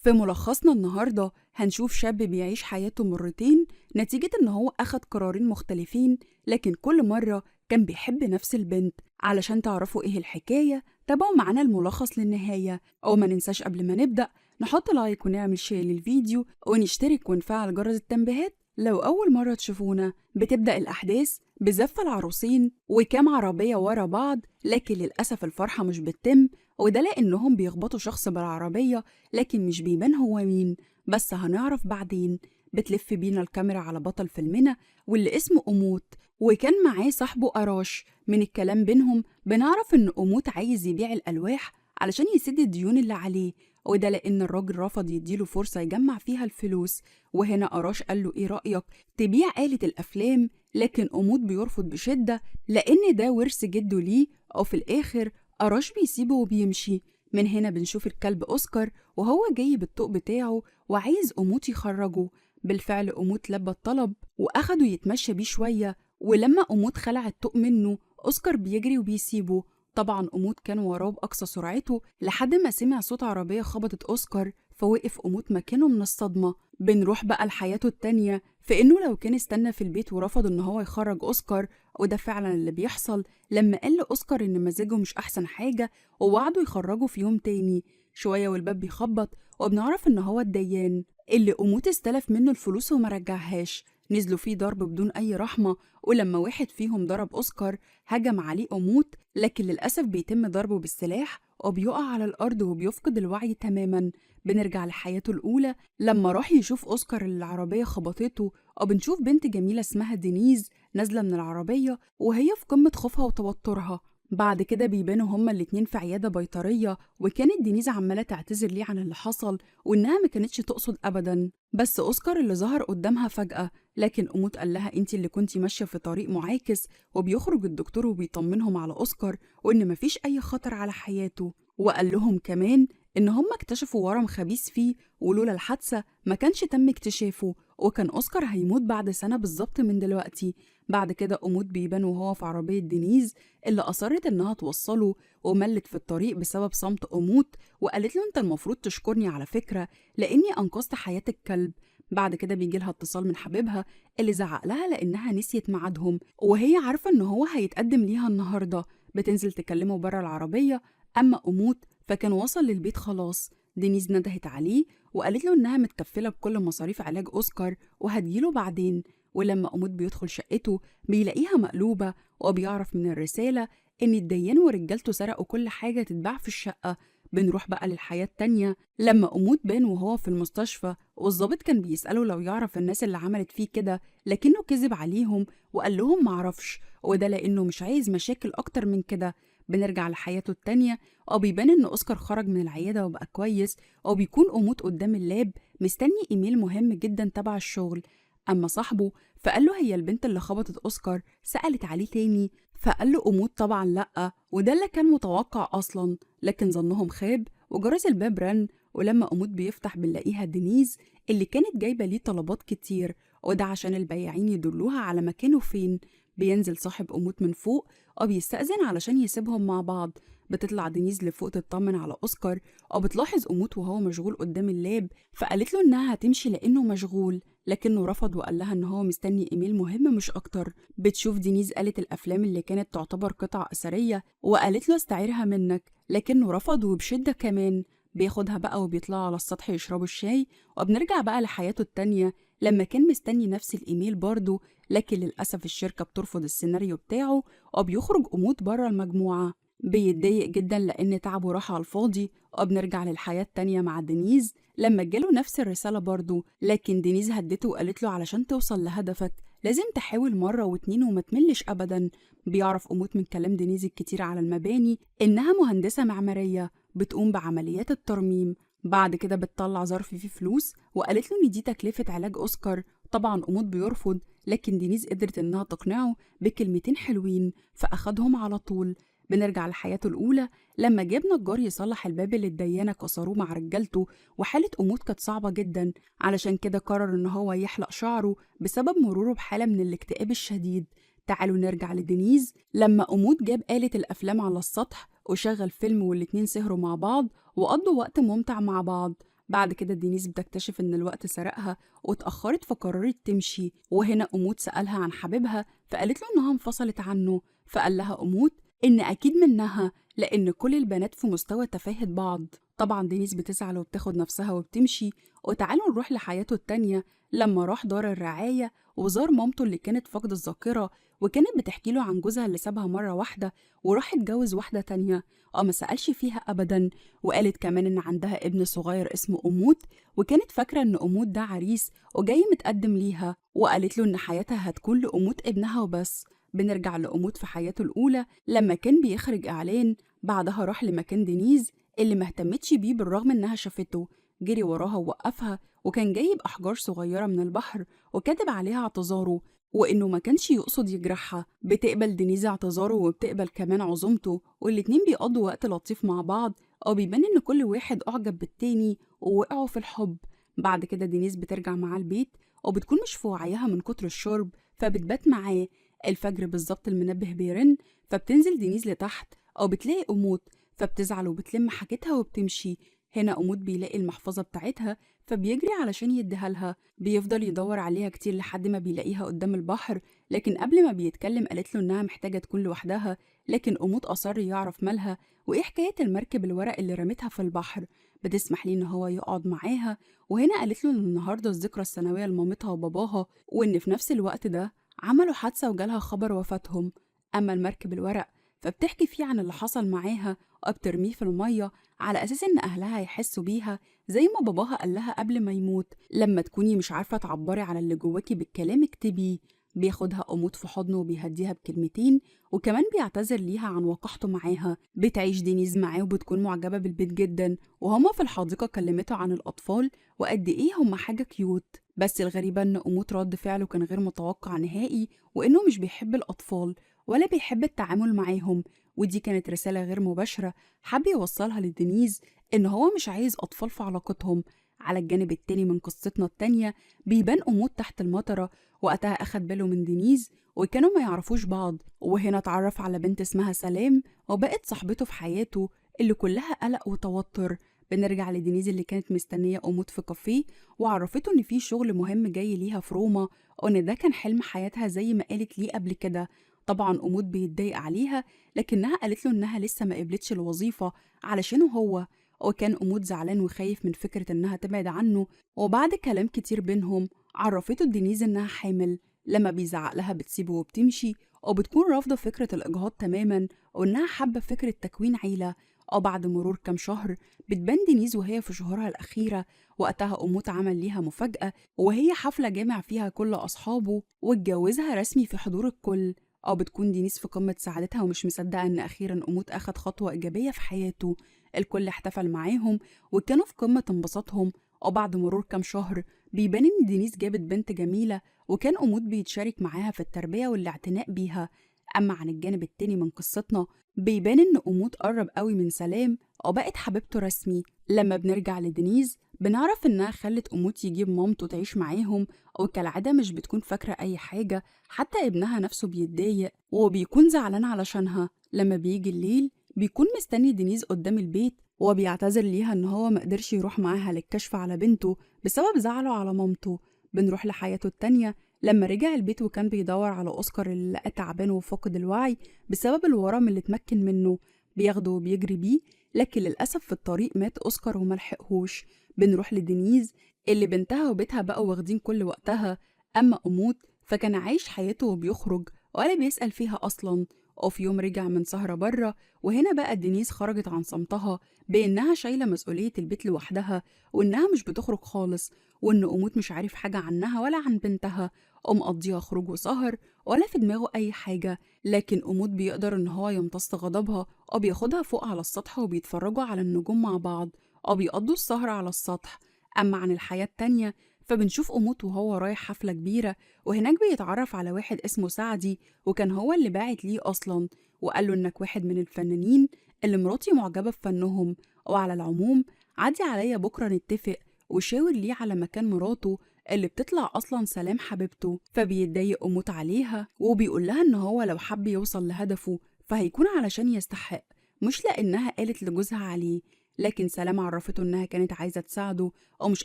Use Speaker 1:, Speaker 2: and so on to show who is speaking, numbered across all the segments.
Speaker 1: في ملخصنا النهاردة هنشوف شاب بيعيش حياته مرتين نتيجة إن هو أخد قرارين مختلفين، لكن كل مرة كان بيحب نفس البنت. علشان تعرفوا إيه الحكاية تابعوا معانا الملخص للنهاية، أو ما ننساش قبل ما نبدأ نحط لايك ونعمل شير للفيديو ونشترك ونفعل جرس التنبيهات لو أول مرة تشوفونا. بتبدأ الأحداث بزفة العروسين وكام عربية ورا بعض، لكن للأسف الفرحة مش بتتم، وده لأنهم بيخبطوا شخص بالعربية لكن مش بيبان هو مين، بس هنعرف بعدين. بتلف بينا الكاميرا على بطل فيلمنا واللي اسمه أموت، وكان معاه صاحبه أراش. من الكلام بينهم بنعرف إن أموت عايز يبيع الألواح علشان يسد الديون اللي عليه، وده لأن الراجل رفض يديله فرصة يجمع فيها الفلوس. وهنا أراش قال له إيه رأيك تبيع آلة الأفلام؟ لكن أموت بيرفض بشدة لأن ده ورث جده ليه، أو في الآخر أراش بيسيبه وبيمشي. من هنا بنشوف الكلب أوسكار وهو جاي بالطوق بتاعه وعايز أموت يخرجه. بالفعل أموت لبى الطلب وأخده يتمشى بيه شوية، ولما أموت خلع الطوق منه أوسكار بيجري وبيسيبه. طبعا أموت كان وراه بأقصى سرعته لحد ما سمع صوت عربية خبطت أوسكار، فوقف أموت مكانه من الصدمة. بنروح بقى لحياته التانية في إنه لو كان استنى في البيت ورفض إن هو يخرج أوسكار، وده فعلا اللي بيحصل لما قال لأوسكار إن مزاجه مش أحسن حاجة ووعده يخرجه في يوم تاني. شوية والباب بيخبط وبنعرف إن هو الديان اللي أموت استلف منه الفلوس وما رجعهاش. نزلوا فيه ضرب بدون أي رحمة، ولما واحد فيهم ضرب أوسكار هجم عليه أموت، لكن للأسف بيتم ضربه بالسلاح وبيقع على الأرض وبيفقد الوعي تماما. بنرجع لحياته الأولى لما راح يشوف أوسكار اللي العربية خبطته، وبنشوف بنت جميلة اسمها دينيز نازلة من العربية وهي في قمة خوفها وتوترها. بعد كده بيبانوا هما الاتنين في عيادة بيطرية، وكانت دينيز عمالة تعتذر ليه عن اللي حصل وإنها ما كانتش تقصد أبدا، بس أوسكار اللي ظهر قدامها فجأة. لكن أموت قال لها انتي اللي كنتي ماشية في طريق معاكس، وبيخرج الدكتور وبيطمنهم على أوسكار وإن مفيش أي خطر على حياته، وقال لهم كمان إن هم اكتشفوا ورم خبيث فيه ولولا الحادثة ما كانش تم اكتشافه، وكان أوسكار هيموت بعد سنة بالظبط من دلوقتي. بعد كده أموت بيبان وهو في عربية دينيز اللي أصرت إنها توصله، وملت في الطريق بسبب صمت أموت، وقالت له أنت المفروض تشكرني على فكرة لأني أنقذت حياة الكلب. بعد كده بيجي لها اتصال من حبيبها اللي زعق لها لأنها نسيت ميعادهم وهي عارفة إن هو هيتقدم ليها النهاردة. بتنزل تكلمه بره العربية، أما أموت فكان وصل للبيت خلاص. دينيز ندهت عليه وقالت له إنها متكفلة بكل مصاريف علاج أوسكار وهتجيله بعدين. ولما أموت بيدخل شقته بيلاقيها مقلوبة، وبيعرف من الرسالة إن الديان ورجالته سرقوا كل حاجة تتباع في الشقة. بنروح بقى للحياة التانية لما أموت بان وهو في المستشفى، والظابط كان بيسأله لو يعرف الناس اللي عملت فيه كده، لكنه كذب عليهم وقال لهم معرفش، وده لأنه مش عايز مشاكل أكتر من كده. بنرجع لحياته التانية وبيبان إن أوسكار خرج من العيادة وبقى كويس، وبيكون أموت قدام اللاب مستني إيميل مهم جدا تبع الشغل. أما صاحبه فقال له هي البنت اللي خبطت أوسكار سألت عليه تاني، فقال له أموت طبعا لأ، وده اللي كان متوقع أصلا، لكن ظنهم خاب وجرس الباب رن. ولما أموت بيفتح بنلاقيها دينيز اللي كانت جايبة ليه طلبات كتير، وده عشان البياعين يدلوها على مكانه فين. بينزل صاحب أموت من فوق وبيستأذن علشان يسيبهم مع بعض. بتطلع دينيز لفوق تطمن على أوسكار، وبتلاحظ أموت وهو مشغول قدام اللاب، فقالت له إنها هتمشي لأنه مشغول، لكنه رفض وقال لها إن هو مستني إيميل مهم مش أكتر. بتشوف دينيز آلة الأفلام اللي كانت تعتبر قطعة أثرية وقالت له استعيرها منك، لكنه رفض وبشدة كمان. بياخدها بقى وبيطلعوا على السطح يشربوا الشاي، وبنرجع بقى لحياته التانية لما كان مستني نفس الإيميل برضه، لكن للأسف الشركة بترفض السيناريو بتاعه وبيخرج أموت بره المجموعة. بيتضايق جدا لأن تعبه راح على الفاضي، وبنرجع للحياة التانية مع دينيز لما جاله نفس الرسالة برضه، لكن دينيز هدته وقالت له علشان توصل لهدفك لازم تحاول مرة واتنين وما تملش أبدا. بيعرف أموت من كلام دينيز الكتير على المباني إنها مهندسة معمارية بتقوم بعمليات الترميم. بعد كده بتطلع ظرف فيه فلوس وقالت له إن دي تكلفة علاج أوسكار. طبعا أموت بيرفض، لكن دينيز قدرت إنها تقنعه بكلمتين حلوين فأخدهم على طول. بنرجع لحياته الأولى لما جاب نجار يصلح الباب اللي الديانة كسروه مع رجالته، وحالة أموت كانت صعبة جدا، علشان كده قرر إن هو يحلق شعره بسبب مروره بحالة من الاكتئاب الشديد. تعالوا نرجع لدينيز لما أموت جاب آلة الأفلام على السطح وشغل فيلم، والاتنين سهروا مع بعض وقضوا وقت ممتع مع بعض. بعد كده دينيس بتكتشف إن الوقت سرقها واتأخرت فقررت تمشي، وهنا أمود سألها عن حبيبها فقالت له إنها انفصلت عنه. فقال لها أمود إن أكيد منها، لأن كل البنات في مستوى تفاهة بعض. طبعا دينيس بتزعل وبتاخد نفسها وبتمشي. وتعالوا نروح لحياته التانية لما راح دار الرعاية وزار مامته اللي كانت فاقدة الذاكرة، وكانت بتحكي له عن جوزها اللي سابها مرة واحدة وراح اتجوز واحدة تانية ما سألش فيها أبدا. وقالت كمان إن عندها ابن صغير اسمه أمود، وكانت فاكرة إن أمود ده عريس وجاي متقدم ليها، وقالت له إن حياتها هتكون لأمود ابنها وبس. بنرجع لأمود في حياته الأولى لما كان بيخرج إعلان، بعدها راح لمكان دينيز اللي مهتمتش بيه بالرغم إنها شافته، جري وراها ووقفها، وكان جايب أحجار صغيرة من البحر وكاتب عليها اعتذاره وإنه ما كانش يقصد يجرحها. بتقبل دينيز اعتذاره وبتقبل كمان عزومته، والاتنين بيقضوا وقت لطيف مع بعض، أو بيبان إن كل واحد أعجب بالتاني ووقعوا في الحب. بعد كده دينيز بترجع معاه البيت وبتكون مش في وعيها من كتر الشرب، فبتبات معاه. الفجر بالظبط المنبه بيرن، فبتنزل دينيز لتحت أو بتلاقي أمود، فبتزعل وبتلم حاجتها وبتمشي. هنا أمود بيلاقي المحفظة بتاعتها فبيجري علشان يديها لها. بيفضل يدور عليها كتير لحد ما بيلاقيها قدام البحر، لكن قبل ما بيتكلم قالت له إنها محتاجة تكون لوحدها. لكن أمود أصر يعرف مالها وإيه حكاية المركب الورق اللي رمتها في البحر. بتسمح ليه إن هو يقعد معاها، وهنا قالت له إن النهاردة الذكرى السنوية لمامتها وباباها، وإن في نفس الوقت ده عملوا حادثة وجالها خبر وفاتهم. أما المركب الورق فبتحكي فيه عن اللي حصل معاها وبترميه في المية على أساس إن أهلها يحسوا بيها زي ما باباها قال لها قبل ما يموت، لما تكوني مش عارفة تعبري على اللي جواكي بالكلام اكتبيه. بياخدها أمود في حضنه وبيهديها بكلمتين، وكمان بيعتذر ليها عن وقاحته معاها. بتعيش دينيز معاه وبتكون معجبة بالبيت جدا، وهما في الحديقة كلمته عن الأطفال وقد إيه هما حاجة كيوت. بس الغريبة إن أمود رد فعله كان غير متوقع نهائي، وإنه مش بيحب الأطفال ولا بيحب التعامل معاهم. ودي كانت رسالة غير مباشرة حب يوصلها لدينيز، إن هو مش عايز أطفال في علاقتهم. على الجانب التاني من قصتنا التانية بيبان أمود تحت المطرة، وقتها أخد باله من دينيز وكانوا ما يعرفوش بعض، وهنا اتعرف على بنت اسمها سلام وبقت صاحبته في حياته اللي كلها قلق وتوتر. بنرجع لدينيز اللي كانت مستنية أمود في كافيه وعرفته إن في شغل مهم جاي ليها في روما، وإن ده كان حلم حياتها زي ما قالت ليه قبل كده. طبعا أمود بيتضايق عليها، لكنها قالت له إنها لسه ما قبلتش الوظيفة علشانه هو، وكان أمود زعلان وخايف من فكرة إنها تبعد عنه. وبعد كلام كتير بينهم عرفته دينيز إنها حامل. لما بيزعق لها بتسيبه وبتمشي، وبتكون رافضة فكرة الإجهاض تماما، وإنها حابة فكرة تكوين عيلة. بعد مرور كام شهر بتبان دينيز وهي في شهورها الأخيرة. وقتها أمود عمل ليها مفاجأة، وهي حفلة جامع فيها كل أصحابه واتجوزها رسمي في حضور الكل. بتكون دينيس في قمة سعادتها ومش مصدقة إن أخيرا أمود أخد خطوة إيجابية في حياته. الكل احتفل معاهم وكانوا في قمة انبساطهم. بعد مرور كام شهر بيبان إن دينيس جابت بنت جميلة، وكان أمود بيتشارك معاها في التربية والاعتناء بيها. أما عن الجانب التاني من قصتنا بيبان إن أمود قرب قوي من سلام وبقت حبيبته رسمي. لما بنرجع لدينيز بنعرف إنها خلت أمود يجيب مامته تعيش معاهم، وكالعادة مش بتكون فاكرة أي حاجة، حتى ابنها نفسه بيتضايق وبيكون زعلان علشانها. لما بيجي الليل بيكون مستني دينيز قدام البيت وبيعتذر ليها إن هو مقدرش يروح معاها للكشف على بنته بسبب زعله على مامته. بنروح لحياته التانية لما رجع البيت وكان بيدور على أوسكار اللي لقاه تعبان وفاقد الوعي بسبب الورم اللي اتمكن منه. بياخده وبيجري بيه، لكن للأسف في الطريق مات أوسكار وملحقهوش. بنروح لدينيز اللي بنتها وبيتها بقوا واخدين كل وقتها. أما أمود فكان عايش حياته وبيخرج ولا بيسأل فيها أصلا. وفي يوم رجع من سهرة بره، وهنا بقى دينيز خرجت عن صمتها بإنها شايلة مسؤولية البيت لوحدها، وإنها مش بتخرج خالص، وإن أمود مش عارف حاجة عنها ولا عن بنتها، مقضيها خروج وسهر ولا في دماغه أي حاجة. لكن أمود بيقدر إن هو يمتص غضبها بياخدها فوق على السطح وبيتفرجوا على النجوم مع بعض بيقضوا السهرة على السطح. أما عن الحياة التانية فبنشوف أمود وهو رايح حفلة كبيرة، وهناك بيتعرف على واحد اسمه سعدي، وكان هو اللي باعت ليه أصلا، وقال له إنك واحد من الفنانين اللي مراتي معجبة بفنهم، وعلى العموم عدي عليا بكرة نتفق، وشاور ليه على مكان مراته اللي بتطلع أصلا سلام حبيبته. فبيتضايق أمود عليها وبيقول لها إن هو لو حب يوصل لهدفه فهيكون علشان يستحق، مش لأنها قالت لجوزها عليه. لكن سلام عرفته إنها كانت عايزة تساعده أو مش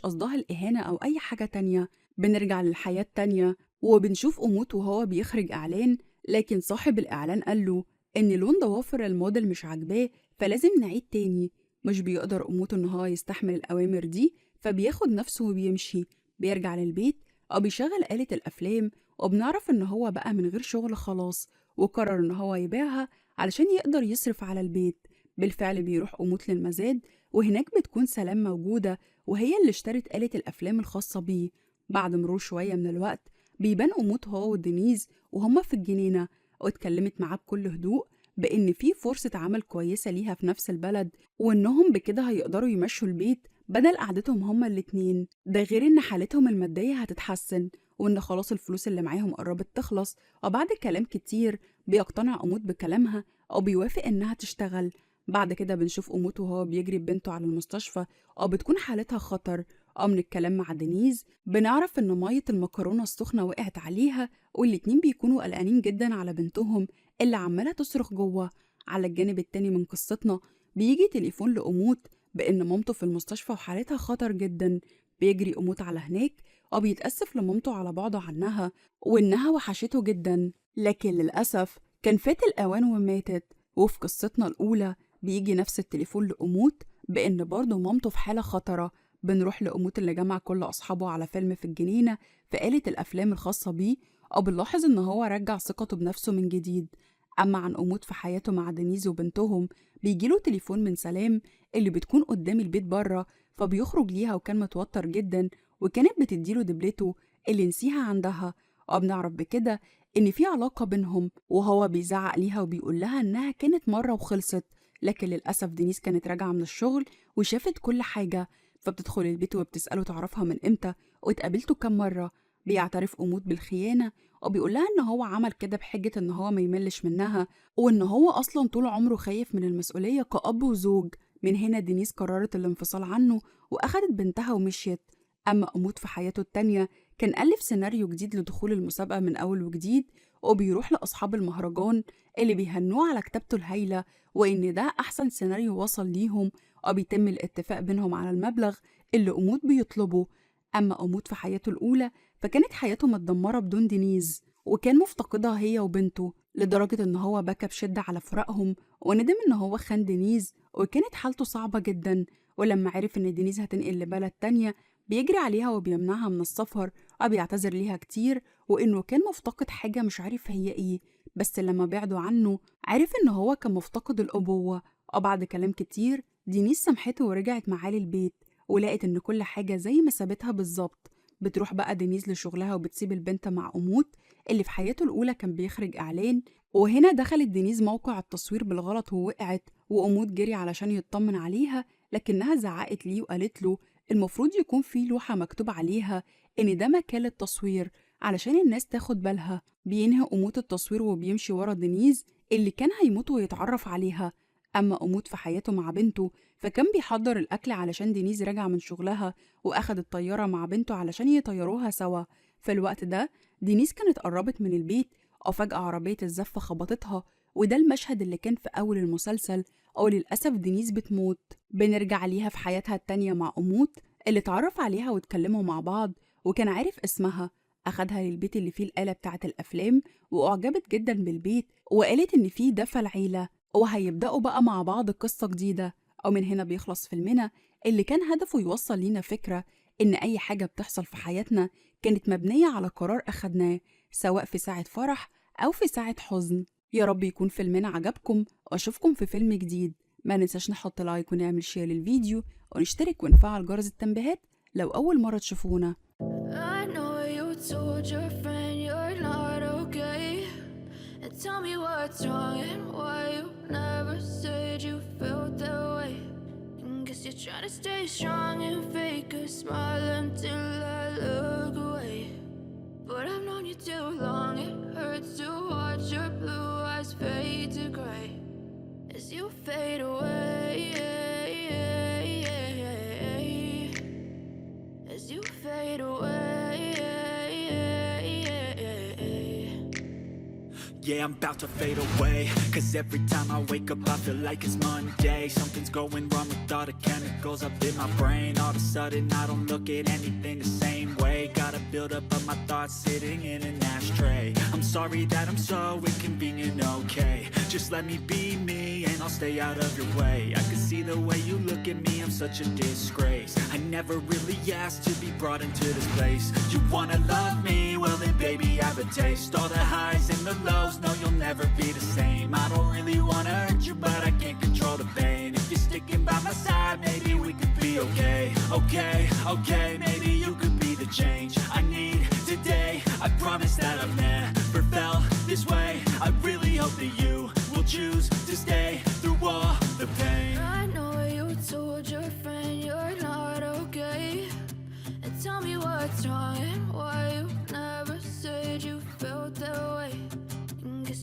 Speaker 1: قصدها الإهانة أو أي حاجة تانية. بنرجع للحياة التانية وبنشوف أموت وهو بيخرج إعلان، لكن صاحب الإعلان قاله إن لون ضوافر الموديل مش عاجباه فلازم نعيد تاني. مش بيقدر أموت إن هو يستحمل الأوامر دي، فبياخد نفسه وبيمشي. بيرجع للبيت أو بيشغل آلة الأفلام، وبنعرف إن هو بقى من غير شغل خلاص، وقرر إن هو يبيعها علشان يقدر يصرف على البيت. بالفعل بيروح أموت للمزاد، وهناك بتكون سلام موجودة وهي اللي اشترت آلة الأفلام الخاصة بيه. بعد مرور شوية من الوقت بيبان أموت هو ودينيز وهما في الجنينة، واتكلمت معاه بكل هدوء بإن في فرصة عمل كويسة ليها في نفس البلد، وإنهم بكده هيقدروا يمشوا البيت بدل قعدتهم هما الاتنين. ده غير إن حالتهم المادية هتتحسن، وإن خلاص الفلوس اللي معاهم قربت تخلص. وبعد كلام كتير بيقتنع أموت بكلامها أو بيوافق إنها تشتغل. بعد كده بنشوف أموت وهو بيجري ببنته على المستشفى، أو بتكون حالتها خطر. أو من الكلام مع دينيز بنعرف إن مية المكرونة السخنة وقعت عليها، والاتنين بيكونوا قلقانين جدا على بنتهم اللي عمالة تصرخ جوه. على الجانب التاني من قصتنا بيجي تليفون لأموت بإن مامته في المستشفى وحالتها خطر جدا. بيجري أموت على هناك وبيتأسف لمامته على بعده عنها وإنها وحشته جدا، لكن للأسف كان فات الأوان وماتت. وفي قصتنا الأولى بيجي نفس التليفون لأموت بإن برضه مامته في حالة خطرة. بنروح لأموت اللي جمع كل أصحابه على فيلم في الجنينة في آلة الأفلام الخاصة بيه، أو بنلاحظ إن هو رجع ثقته بنفسه من جديد. أما عن أموت في حياته مع دينيز وبنتهم بيجيله تليفون من سلام اللي بتكون قدام البيت بره، فبيخرج ليها وكان متوتر جدا، وكانت بتديله دبلته اللي نسيها عندها. وبنعرف بكده إن في علاقة بينهم، وهو بيزعق ليها وبيقول لها إنها كانت مرة وخلصت. لكن للأسف دينيس كانت راجعة من الشغل وشافت كل حاجة، فبتدخل البيت وبتسأله تعرفها من إمتى واتقابلته كام مرة. بيعترف أموت بالخيانة وبيقول لها إن هو عمل كده بحجة إن هو ما يملش منها، وإن هو أصلا طول عمره خايف من المسؤولية كأب وزوج. من هنا دينيس قررت الانفصال عنه وأخدت بنتها ومشيت. أما أموت في حياته التانية كان ألف سيناريو جديد لدخول المسابقة من أول وجديد، وبيروح لأصحاب المهرجان اللي بيهنوه على كتابته الهايلة وإن ده أحسن سيناريو وصل ليهم، وبيتم الاتفاق بينهم على المبلغ اللي أموت بيطلبه. أما أموت في حياته الأولى فكانت حياته متدمرة بدون دينيز، وكان مفتقدها هي وبنته لدرجة إن هو بكى بشدة على فراقهم وندم إن هو خان دينيز، وكانت حالته صعبة جدا. ولما عرف إن دينيز هتنقل لبلد تانية بيجري عليها وبيمنعها من السفر وبيعتذر ليها كتير، وإنه كان مفتقد حاجة مش عارف هي إيه. بس لما بعدوا عنه عرف إن هو كان مفتقد الأبوة. وبعد كلام كتير دينيس سامحته ورجعت معاه للبيت، ولقت إن كل حاجة زي ما سابتها بالظبط. بتروح بقى دينيس لشغلها وبتسيب البنت مع أموت اللي في حياته الأولى كان بيخرج إعلان. وهنا دخلت دينيس موقع التصوير بالغلط ووقعت، وأموت جري علشان يطمن عليها، لكنها زعقت ليه وقالت له المفروض يكون في لوحة مكتوب عليها إن ده مكان التصوير علشان الناس تاخد بالها. بينهي أموت التصوير وبيمشي ورا دينيز اللي كان هيموت ويتعرف عليها. أما أموت في حياته مع بنته فكان بيحضر الأكل علشان دينيز راجعة من شغلها وأخد الطيارة مع بنته علشان يطيروها سوا. في الوقت ده دينيز كانت قربت من البيت وفجأة عربية الزفة خبطتها، وده المشهد اللي كان في أول المسلسل. أو للأسف دينيز بتموت. بنرجع ليها في حياتها التانية مع أموت اللي اتعرف عليها واتكلموا مع بعض وكان عارف اسمها. أخدها للبيت اللي فيه الآلة بتاعة الأفلام وأعجبت جدا بالبيت، وقالت إن فيه دفى العيلة وهيبدأوا بقى مع بعض قصة جديدة. أو من هنا بيخلص فيلمنا اللي كان هدفه يوصل لينا فكرة إن أي حاجة بتحصل في حياتنا كانت مبنية على قرار أخدناه، سواء في ساعة فرح أو في ساعة حزن. يا رب يكون فيلمنا عجبكم وأشوفكم في فيلم جديد. ما ننساش نحط لايك ونعمل شير للفيديو ونشترك ونفعل جرس التنبيهات لو أول مرة تشوفونا.
Speaker 2: I know you told your friend you're not okay, and tell me what's wrong and why you never said you felt that way. And guess you're trying to stay strong and fake a smile until I look away. But I've known you too long, it hurts to watch your blue eyes fade to gray as you fade away, as you fade away.
Speaker 3: Yeah, I'm about to fade away. Cause every time I wake up I feel like it's Monday. Something's going wrong with all the chemicals up in my brain. All of a sudden I don't look at anything the same way. Gotta build up of my thoughts sitting in an ashtray. I'm sorry that I'm so inconvenient, okay. Just let me be me and I'll stay out of your way. I can see the way you look at me, I'm such a disgrace. I never really asked to be brought into this place. You wanna love me? Well then baby I have a taste. All the highs and the lows, no you'll never be the same. I don't really wanna hurt you but I can't control the pain. If you're sticking by my side maybe we could be okay. Okay, okay,